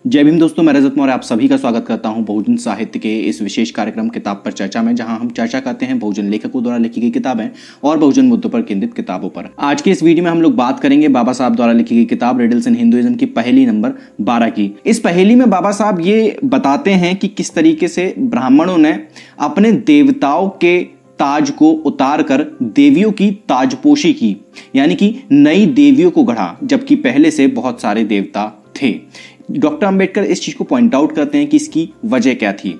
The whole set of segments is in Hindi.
जय भीम दोस्तों, मैं रजत मौर्य आप सभी का स्वागत करता हूं बहुजन साहित्य के इस विशेष कार्यक्रम किताब पर चर्चा में, जहां हम चर्चा करते हैं बहुजन लेखकों द्वारा लिखी गई किताबें और बहुजन मुद्दों पर केंद्रित किताबों पर। आज के इस वीडियो में हम लोग बात करेंगे बाबा साहब द्वारा लिखी गई किताब रिडल्स इन हिंदुइज्म की पहेली नंबर 12 की। इस पहेली में बाबा साहब ये बताते हैं कि किस तरीके से ब्राह्मणों ने अपने देवताओं के ताज को उतार कर देवियों की ताजपोशी की, यानी कि नई देवियों को गढ़ा, जबकि पहले से बहुत सारे देवता थे। डॉक्टर अंबेडकर इस चीज को पॉइंट आउट करते हैं कि इसकी वजह क्या थी।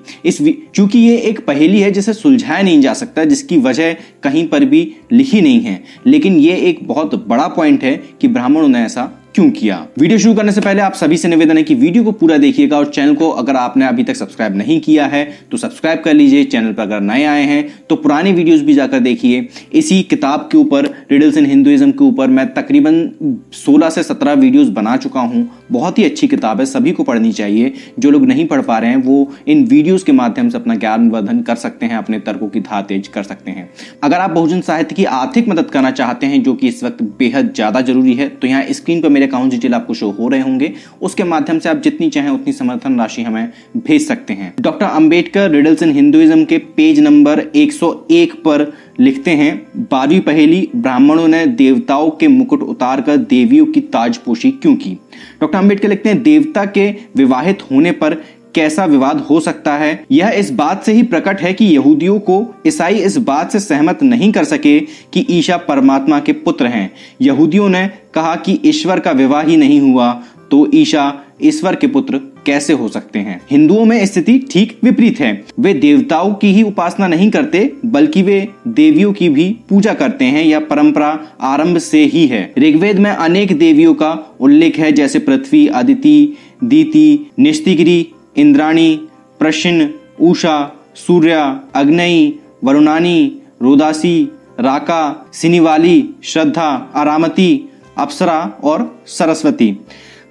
चूंकि ये एक पहेली है जिसे सुलझाया नहीं जा सकता, जिसकी वजह कहीं पर भी लिखी नहीं है, लेकिन ये एक बहुत बड़ा पॉइंट है कि ब्राह्मणों ने ऐसा क्यों किया। वीडियो शुरू करने से पहले आप सभी से निवेदन है कि वीडियो को पूरा देखिएगा और चैनल को अगर आपने अभी तक सब्सक्राइब नहीं किया है तो सब्सक्राइब कर लीजिए। चैनल पर अगर नए आए हैं तो पुरानी वीडियोस भी जाकर देखिए। इसी किताब के ऊपर, रिडल्स इन हिंदुइज्म के ऊपर मैं तकरीबन 16 से 17 वीडियोस बना चुका हूं। बहुत ही अच्छी किताब है, सभी को पढ़नी चाहिए। जो लोग नहीं पढ़ पा रहे हैं वो इन वीडियोस के माध्यम से अपना ज्ञानवर्धन कर सकते हैं, अपने तर्कों की धार तेज कर सकते हैं। अगर आप बहुजन साहित्य की आर्थिक मदद करना चाहते हैं, जो कि इस वक्त बेहद ज्यादा जरूरी है, तो यहाँ स्क्रीन पर मेरे अकाउंट डिटेल आपको शो हो रहे होंगे। उसके माध्यम से आप जितनी चाहें उतनी समर्थन राशि हमें भेज सकते हैं। Doctor Ambedkar riddles in Hinduism के पेज नंबर 101 पर लिखते हैं, 12वीं पहेली, ब्राह्मणों ने देवताओं के मुकुट उतारकर देवियों की ताजपोशी क्यों की। डॉक्टर अंबेडकर लिखते हैं, देवता के विवाहित होने पर कैसा विवाद हो सकता है। यह इस बात से ही प्रकट है कि यहूदियों को ईसाई इस बात से सहमत नहीं कर सके कि ईसा परमात्मा के पुत्र हैं। यहूदियों ने कहा कि ईश्वर का विवाह ही नहीं हुआ तो ईसा ईश्वर के पुत्र कैसे हो सकते हैं। हिंदुओं में स्थिति ठीक विपरीत है। वे देवताओं की ही उपासना नहीं करते बल्कि वे देवियों की भी पूजा करते हैं। यह परंपरा आरंभ से ही है। ऋग्वेद में अनेक देवियों का उल्लेख है, जैसे पृथ्वी, अदिति, दीति, निस्तिगिरी, इंद्राणी, प्रश्न, उषा, सूर्या, अग्नई, वरुणानी, रोदासी, राका, सिनिवाली, श्रद्धा, आरामती, अप्सरा और सरस्वती।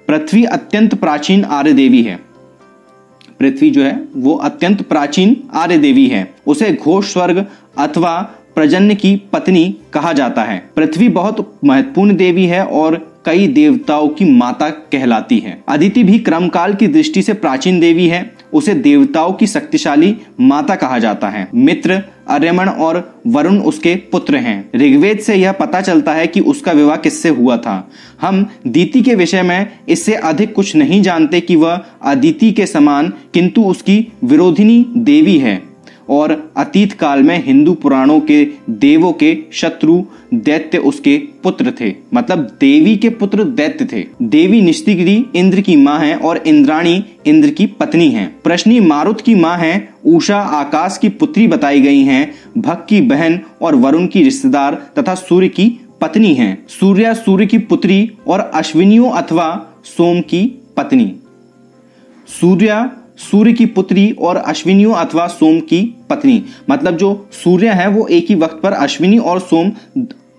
पृथ्वी अत्यंत प्राचीन आर्य देवी है। पृथ्वी जो है वो अत्यंत प्राचीन आर्य देवी है। उसे घोष स्वर्ग अथवा प्रजन्य की पत्नी कहा जाता है। पृथ्वी बहुत महत्वपूर्ण देवी है और कई देवताओं की माता कहलाती है। अदिति भी क्रमकाल की दृष्टि से प्राचीन देवी है। उसे देवताओं की शक्तिशाली माता कहा जाता है। मित्र, आर्यमन और वरुण उसके पुत्र हैं। ऋग्वेद से यह पता चलता है कि उसका विवाह किससे हुआ था। हम दीति के विषय में इससे अधिक कुछ नहीं जानते कि वह अदिति के समान किंतु उसकी विरोधिनी देवी है और अतीत काल में हिंदू पुराणों के देवों के शत्रु दैत्य उसके पुत्र थे। मतलब देवी के पुत्र दैत्य थे। देवी निस्तिगिरी इंद्र की मां है और इंद्राणी इंद्र की पत्नी है। प्रश्नी मारुत की मां है। उषा आकाश की पुत्री बताई गई हैं। भग की बहन और वरुण की रिश्तेदार तथा सूर्य की पत्नी है। सूर्या सूर्य की पुत्री और अश्विनियों अथवा सोम की पत्नी। सूर्या सूर्य की पुत्री और अश्विनियों अथवा सोम की पत्नी। मतलब जो सूर्य है वो एक ही वक्त पर अश्विनी और सोम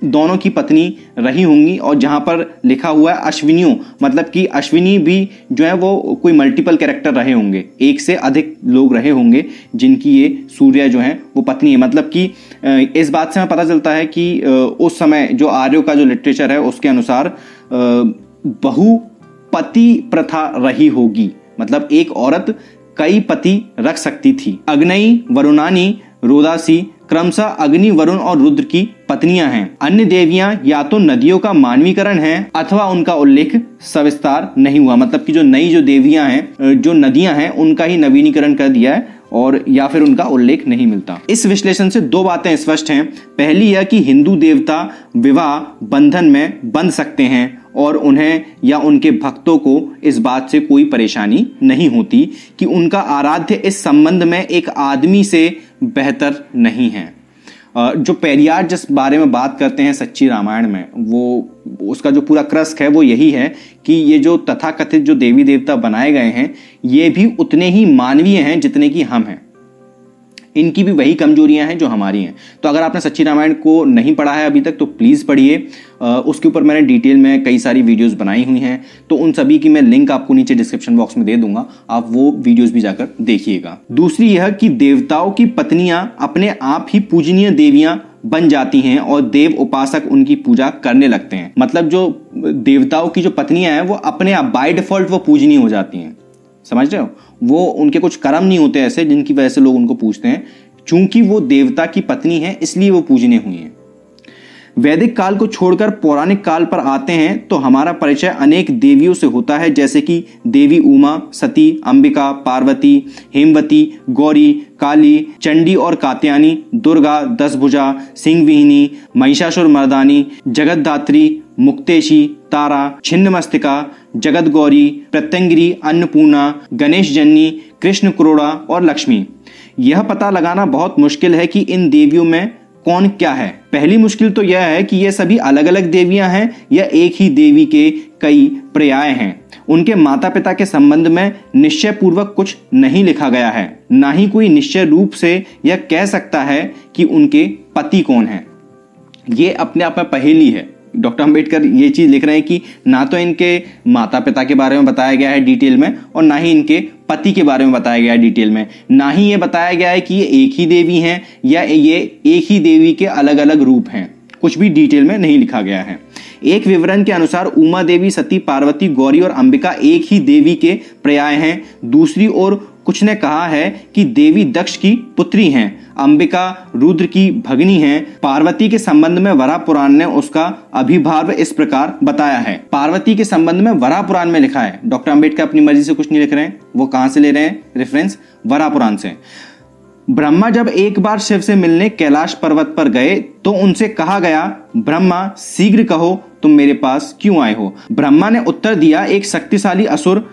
दोनों की पत्नी रही होंगी। और जहां पर लिखा हुआ है अश्विनियों, मतलब कि अश्विनी भी जो है वो कोई मल्टीपल कैरेक्टर रहे होंगे, एक से अधिक लोग रहे होंगे जिनकी ये सूर्य जो है वो पत्नी है। मतलब कि इस बात से हमें पता चलता है कि उस समय जो आर्यों का जो लिटरेचर है उसके अनुसार बहुपति प्रथा रही होगी। मतलब एक औरत कई पति रख सकती थी। अग्नई, वरुणानी, रोदासी क्रमशः अग्नि, वरुण और रुद्र की पत्नियां हैं। अन्य देवियां या तो नदियों का मानवीकरण है अथवा उनका उल्लेख सविस्तार नहीं हुआ। मतलब कि जो नई जो देवियां हैं, जो नदियां हैं, उनका ही नवीनीकरण कर दिया है और या फिर उनका उल्लेख नहीं मिलता। इस विश्लेषण से दो बातें स्पष्ट हैं। पहली यह कि हिंदू देवता विवाह बंधन में बंध सकते हैं और उन्हें या उनके भक्तों को इस बात से कोई परेशानी नहीं होती कि उनका आराध्य इस संबंध में एक आदमी से बेहतर नहीं है। जो पेरियार जिस बारे में बात करते हैं सच्ची रामायण में, वो उसका जो पूरा क्रस्क है वो यही है कि ये जो तथाकथित जो देवी देवता बनाए गए हैं ये भी उतने ही मानवीय हैं जितने कि हम हैं। इनकी भी वही कमजोरियां हैं जो हमारी हैं। तो अगर आपने सच्ची रामायण को नहीं पढ़ा है अभी तक तो प्लीज पढ़िए। उसके ऊपर मैंने डिटेल में कई सारी वीडियोस बनाई हुई हैं, तो उन सभी की मैं लिंक आपको नीचे डिस्क्रिप्शन बॉक्स में दे दूंगा, आप वो वीडियोस भी जाकर देखिएगा। दूसरी यह कि देवताओं की पत्नियां अपने आप ही पूजनीय देवियां बन जाती हैं और देव उपासक उनकी पूजा करने लगते हैं। मतलब जो देवताओं की जो पत्नियां हैं वो अपने आप बाय डिफॉल्ट वो पूजनीय हो जाती हैं। समझ रहे हो? वो उनके कुछ कर्म नहीं होते ऐसे जिनकी वजह से लोग उनको पूजते हैं। चूंकि वो देवता की पत्नी है इसलिए वो पूजनीय हुई हैं। वैदिक काल को छोड़कर पौराणिक काल पर आते हैं तो हमारा परिचय अनेक देवियों से होता है, जैसे कि देवी उमा, सती, अंबिका, पार्वती, हेमवती, गौरी, काली, चंडी और कात्यायनी, दुर्गा, दसभुजा, सिंहविहिनी, महिषासुर मर्दानी, जगतधात्री, मुक्तेशी, तारा, छिन्नमस्तिका, जगत गौरी, प्रत्यंगिरी, अन्नपूर्णा, गणेश जननी, कृष्ण क्रोड़ा और लक्ष्मी। यह पता लगाना बहुत मुश्किल है कि इन देवियों में कौन क्या है। पहली मुश्किल तो यह है कि ये सभी अलग अलग देवियां हैं या एक ही देवी के कई पर्याय हैं। उनके माता पिता के संबंध में निश्चय पूर्वक कुछ नहीं लिखा गया है, ना ही कोई निश्चय रूप से यह कह सकता है कि उनके पति कौन है। ये अपने आप में पहेली है। डॉक्टर अंबेडकर ये चीज लिख रहे हैं कि ना तो इनके माता पिता के बारे में बताया गया है डिटेल में और ना ही इनके पति के बारे में बताया गया है डिटेल में, ना ही ये बताया गया है कि ये एक ही देवी हैं या ये एक ही देवी के अलग अलग रूप हैं। कुछ भी डिटेल में नहीं लिखा गया है। एक विवरण के अनुसार उमा देवी, सती, पार्वती, गौरी और अंबिका एक ही देवी के पर्याय हैं। दूसरी ओर कुछ ने कहा है कि देवी दक्ष की पुत्री हैं, अंबिका रुद्र की भगनी हैं। पार्वती के संबंध में वराह पुराण ने उसका अभिभाव इस प्रकार बताया है। पार्वती के संबंध में वराह पुराण में लिखा है। डॉक्टर अंबेडकर अपनी मर्जी से कुछ नहीं लिख रहे हैं, वो कहां से ले रहे हैं रेफरेंस? वराह पुराण से। ब्रह्मा जब एक बार शिव से मिलने कैलाश पर्वत पर गए तो उनसे कहा गया, ब्रह्मा शीघ्र कहो तुम मेरे पास क्यों आए हो? ब्रह्मा ने उत्तर दिया, एक शक्तिशाली असुर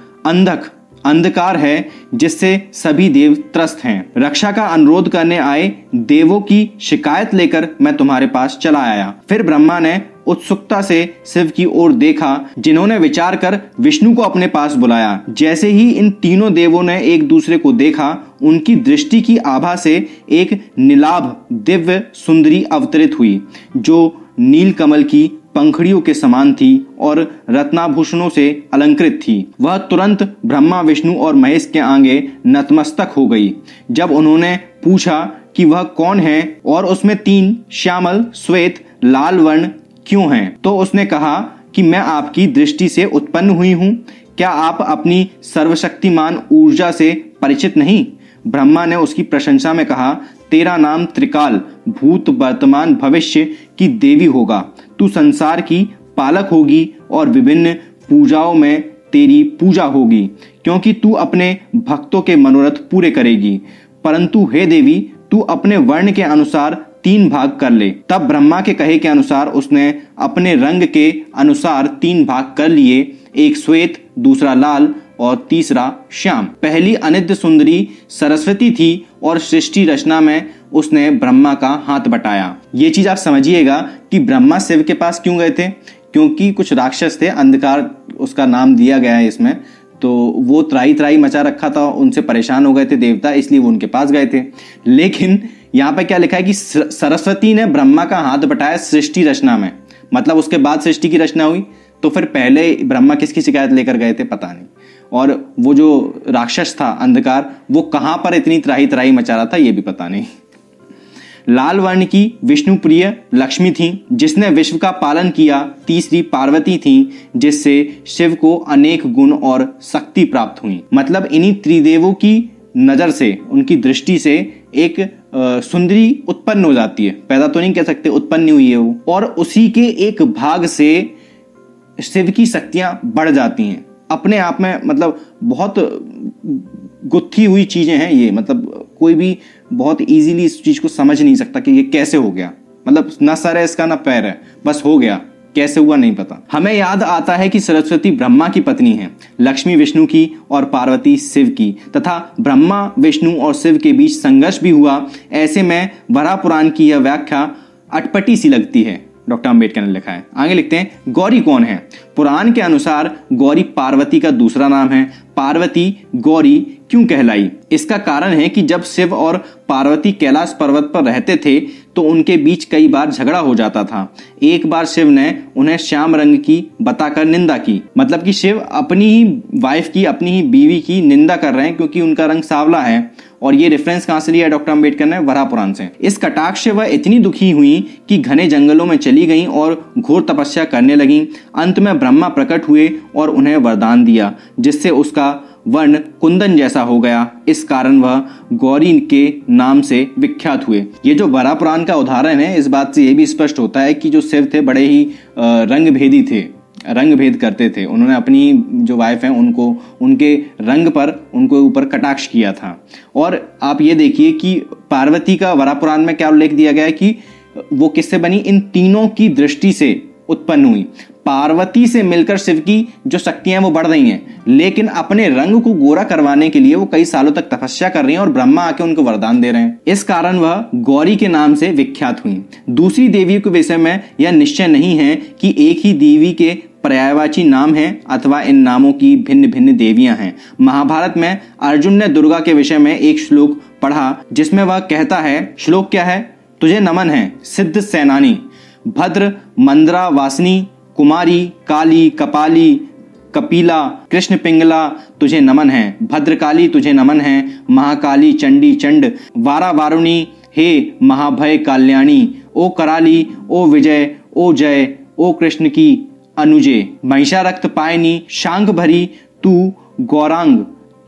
अंधकार है जिससे सभी देव त्रस्त हैं। रक्षा का अनुरोध करने आए देवों की शिकायत लेकर मैं तुम्हारे पास चला आया। फिर ब्रह्मा ने उत्सुकता से शिव की ओर देखा, जिन्होंने विचार कर विष्णु को अपने पास बुलाया। जैसे ही इन तीनों देवों ने एक दूसरे को देखा, उनकी दृष्टि की आभा से एक नीलाभ दिव्य सुंदरी अवतरित हुई, जो नीलकमल की पंखड़ियों के समान थी और रत्नाभूषणों से अलंकृत थी। वह तुरंत ब्रह्मा, विष्णु और महेश के आगे नतमस्तक हो गई। जब उन्होंने पूछा कि वह कौन है और उसमें 3 श्यामल, श्वेत, लाल वर्ण क्यों हैं, तो उसने कहा कि मैं आपकी दृष्टि से उत्पन्न हुई हूं। क्या आप अपनी सर्वशक्तिमान ऊर्जा से परिचित नहीं? ब्रह्मा ने उसकी प्रशंसा में कहा, तेरा नाम त्रिकाल, भूत, वर्तमान, भविष्य की देवी होगा। तू संसार की पालक होगी और विभिन्न पूजाओं में तेरी पूजा होगी, क्योंकि तू अपने भक्तों के मनोरथ पूरे करेगी। परंतु हे देवी, तू अपने वर्ण के अनुसार 3 भाग कर ले। तब ब्रह्मा के कहे के अनुसार उसने अपने रंग के अनुसार 3 भाग कर लिए, एक श्वेत, दूसरा लाल और तीसरा श्याम। पहली अनिद्य सुंदरी सरस्वती थी और सृष्टि रचना में उसने ब्रह्मा का हाथ बटाया। ये चीज आप समझिएगा कि ब्रह्मा शिव के पास क्यों गए थे, क्योंकि कुछ राक्षस थे, अंधकार उसका नाम दिया गया है इसमें, तो वो त्राही त्राही मचा रखा था, उनसे परेशान हो गए थे देवता, इसलिए वो उनके पास गए थे। लेकिन यहाँ पे क्या लिखा है कि सरस्वती ने ब्रह्मा का हाथ बटाया सृष्टि रचना में, मतलब उसके बाद सृष्टि की रचना हुई। तो फिर पहले ब्रह्मा किसकी शिकायत लेकर गए थे पता नहीं, और वो जो राक्षस था अंधकार, वो कहां पर इतनी त्राही त्राही मचा रहा था ये भी पता नहीं। लाल वर्ण की विष्णु प्रिय लक्ष्मी थी, जिसने विश्व का पालन किया। तीसरी पार्वती थी, जिससे शिव को अनेक गुण और शक्ति प्राप्त हुई। मतलब इन्हीं त्रिदेवों की नजर से, उनकी दृष्टि से एक सुंदरी उत्पन्न हो जाती है। पैदा तो नहीं कह सकते, उत्पन्न हुई है वो, और उसी के एक भाग से शिव की शक्तियां बढ़ जाती हैं अपने आप में। मतलब बहुत गुत्थी हुई चीजें हैं ये, मतलब कोई भी बहुत इजीली इस चीज को समझ नहीं सकता कि ये कैसे हो गया। मतलब ना सर है इसका ना पैर है, बस हो गया, कैसे हुआ नहीं पता। हमें याद आता है कि सरस्वती ब्रह्मा की पत्नी है, लक्ष्मी विष्णु की और पार्वती शिव की, तथा ब्रह्मा, विष्णु और शिव के बीच संघर्ष भी हुआ। ऐसे में वराह पुराण की यह व्याख्या अटपटी सी लगती है। डॉक्टर अंबेडकर ने लिखा है। आगे लिखते हैं, गौरी कौन है? पुराण के अनुसार गौरी पार्वती का दूसरा नाम है। पार्वती गौरी क्यों कहलाई? इसका कारण है कि जब शिव और पार्वती कैलाश पर्वत पर रहते थे तो उनके बीच कई बार झगड़ा हो जाता था। एक बार शिव ने उन्हें श्याम रंग की बताकर निंदा की, मतलब कि शिव अपनी ही वाइफ की, अपनी ही बीवी की निंदा कर रहे हैं क्योंकि उनका रंग सांवला है। और ये रेफरेंस कहां से लिया डॉक्टर अंबेडकर ने? वराह पुराण से। इस कटाक्ष से वह इतनी दुखी हुई कि घने जंगलों में चली गईं और घोर तपस्या करने लगीं। अंत में ब्रह्मा प्रकट हुए और उन्हें वरदान दिया, जिससे उसका वर्ण कुंदन जैसा हो गया, इस कारण वह गौरी के नाम से विख्यात हुए। ये जो वराह पुराण का उदाहरण है, इस बात से ये भी स्पष्ट होता है कि जो शिव थे बड़े ही रंग भेदी थे, रंग भेद करते थे। उन्होंने अपनी जो वाइफ हैं उनको उनके रंग पर उनको ऊपर कटाक्ष किया था। और आप ये देखिए कि पार्वती का वराह पुराण में क्या उल्लेख दिया गया है कि वो किससे बनी, इन तीनों की दृष्टि से उत्पन्न हुई। पार्वती से मिलकर शिव की जो शक्तियां वो बढ़ रही हैं, लेकिन अपने रंग को गोरा करवाने के लिए वो कई सालों तक तपस्या कर रही हैं और ब्रह्मा आके उनको वरदान दे रहे हैं। इस कारण वह गौरी के नाम से विख्यात हुई। दूसरी देवियों के विषय में यह निश्चय नहीं है कि एक ही देवी के पर्यायवाची नाम हैं अथवा इन नामों की भिन्न भिन्न देवियां हैं। महाभारत में अर्जुन ने दुर्गा के विषय में एक श्लोक पढ़ा जिसमें वह कहता है, श्लोक क्या है, तुझे नमन है सिद्ध सेनानी, भद्र मंद्रा वासिनी, कुमारी काली कपाली कपिला कृष्ण पिंगला तुझे नमन है, भद्रकाली तुझे नमन है, महाकाली चंडी चंड, वारा वारुणी हे महाभय कल्याणी, ओ कराली ओ विजय ओ जय ओ कृष्ण की अनुजे, महिषा रक्त पायनी शांग भरी तू गौरांग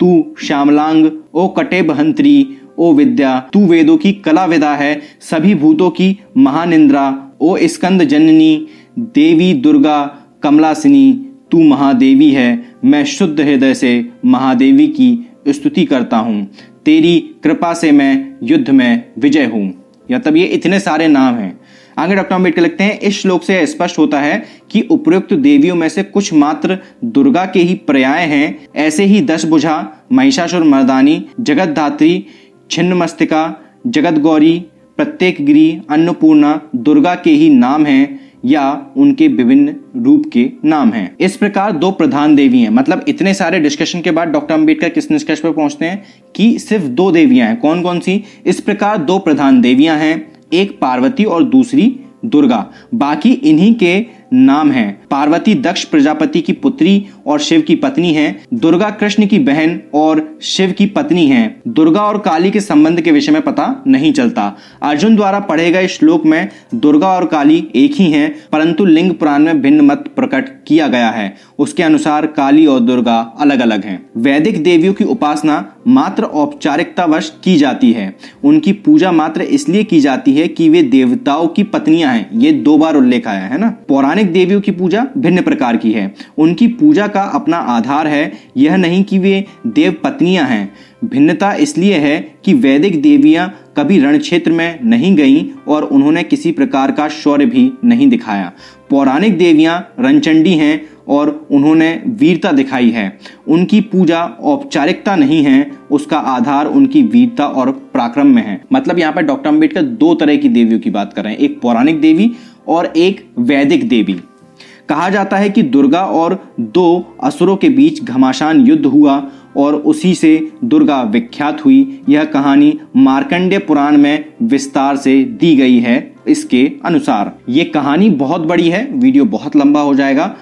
तू श्यामलांग, ओ कटेब हंत्री ओ विद्या तू वेदों की कला विदा है, सभी भूतों की महानिंद्रा ओ स्कंद जननी, देवी दुर्गा कमलासिनी तू महादेवी है, मैं शुद्ध हृदय से महादेवी की स्तुति करता हूँ, तेरी कृपा से मैं युद्ध में विजय हूँ। या तब ये इतने सारे नाम हैं। आगे डॉक्टर अम्बेडकर लिखते हैं, इस श्लोक से स्पष्ट होता है कि उपयुक्त देवियों में से कुछ मात्र दुर्गा के ही पर्याय हैं। ऐसे ही 10 भुजा, महिषासुर मर्दानी, जगतधात्री, छिन्नमस्तिका, जगत गौरी, प्रत्येक गिरी, अन्नपूर्णा दुर्गा के ही नाम हैं या उनके विभिन्न रूप के नाम हैं। इस प्रकार 2 प्रधान देवी हैं। मतलब इतने सारे डिस्कशन के बाद डॉक्टर अम्बेडकर किस निष्कर्ष पर पहुंचते हैं कि सिर्फ 2 देवियां हैं। कौन कौन सी? इस प्रकार 2 प्रधान देवियां हैं, एक पार्वती और दूसरी दुर्गा। बाकी इन्हीं के नाम हैं। पार्वती दक्ष प्रजापति की पुत्री और शिव की पत्नी है, दुर्गा कृष्ण की बहन और शिव की पत्नी है। दुर्गा और काली के संबंध के विषय में पता नहीं चलता। अर्जुन द्वारा पढ़े गए श्लोक में दुर्गा और काली एक ही हैं, परंतु लिंग पुराण में भिन्न मत प्रकट किया गया है। उसके अनुसार काली और दुर्गा अलग अलग हैं। वैदिक देवियों की उपासना मात्र औपचारिकतावश की जाती है। उनकी पूजा मात्र इसलिए की जाती है कि वे देवताओं की पत्नियां हैं। ये 2 बार उल्लेख आया है ना। पौराणिक देवियों की पूजा भिन्न प्रकार की है। उनकी पूजा का अपना आधार है, यह नहीं कि वे देव पत्नियां हैं। भिन्नता इसलिए है कि वैदिक देवियां कभी रण क्षेत्र में नहीं गईं और उन्होंने किसी प्रकार का शौर्य भी नहीं दिखाया। पौराणिक देवियां रणचंडी हैं और उन्होंने वीरता दिखाई है। उनकी पूजा औपचारिकता नहीं है, उसका आधार उनकी वीरता और पराक्रम में है। मतलब यहाँ पर डॉक्टर अम्बेडकर 2 तरह की देवियों की बात कर रहे हैं, एक पौराणिक देवी और एक वैदिक देवी। कहा जाता है कि दुर्गा और 2 असुरों के बीच घमासान युद्ध हुआ और उसी से दुर्गा विख्यात हुई। यह कहानी मार्कंडेय पुराण में विस्तार से दी गई है। इसके अनुसार ये कहानी बहुत बड़ी है, वीडियो बहुत लंबा हो जाएगा।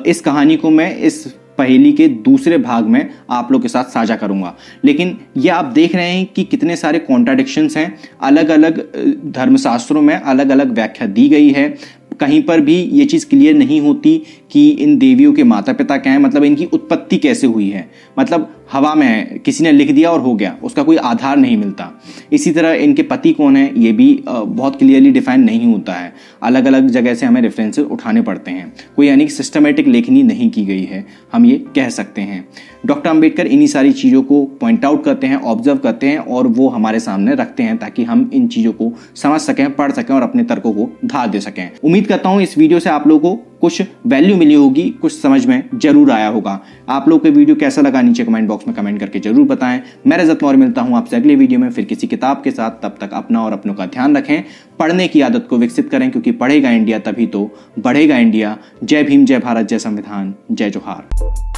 इस कहानी को मैं इस पहेली के दूसरे भाग में आप लोग के साथ साझा करूंगा। लेकिन ये आप देख रहे हैं कि कितने सारे कॉन्ट्राडिक्शंस हैं। अलग अलग धर्मशास्त्रों में अलग अलग व्याख्या दी गई है। कहीं पर भी ये चीज़ क्लियर नहीं होती कि इन देवियों के माता पिता क्या हैं, मतलब इनकी उत्पत्ति कैसे हुई है। मतलब हवा में है, किसी ने लिख दिया और हो गया, उसका कोई आधार नहीं मिलता। इसी तरह इनके पति कौन है ये भी बहुत क्लियरली डिफाइन नहीं होता है। अलग अलग जगह से हमें रेफरेंसेस उठाने पड़ते हैं। कोई यानी कि सिस्टमेटिक लेखनी नहीं की गई है, हम ये कह सकते हैं। डॉक्टर अम्बेडकर इन्हीं सारी चीज़ों को पॉइंट आउट करते हैं, ऑब्जर्व करते हैं और वो हमारे सामने रखते हैं ताकि हम इन चीज़ों को समझ सकें, पढ़ सकें और अपने तर्कों को धार दे सकें। उम्मीद करता हूँ इस वीडियो से आप लोगों को कुछ वैल्यू मिली होगी, कुछ समझ में जरूर आया होगा। आप लोग को वीडियो कैसा लगा नीचे कमेंट बॉक्स में कमेंट करके जरूर बताएं। मैं रजत मौर्य मिलता हूं आपसे अगले वीडियो में फिर किसी किताब के साथ। तब तक अपना और अपनों का ध्यान रखें, पढ़ने की आदत को विकसित करें, क्योंकि पढ़ेगा इंडिया तभी तो बढ़ेगा इंडिया। जय भीम, जय भारत, जय संविधान, जय जोहार।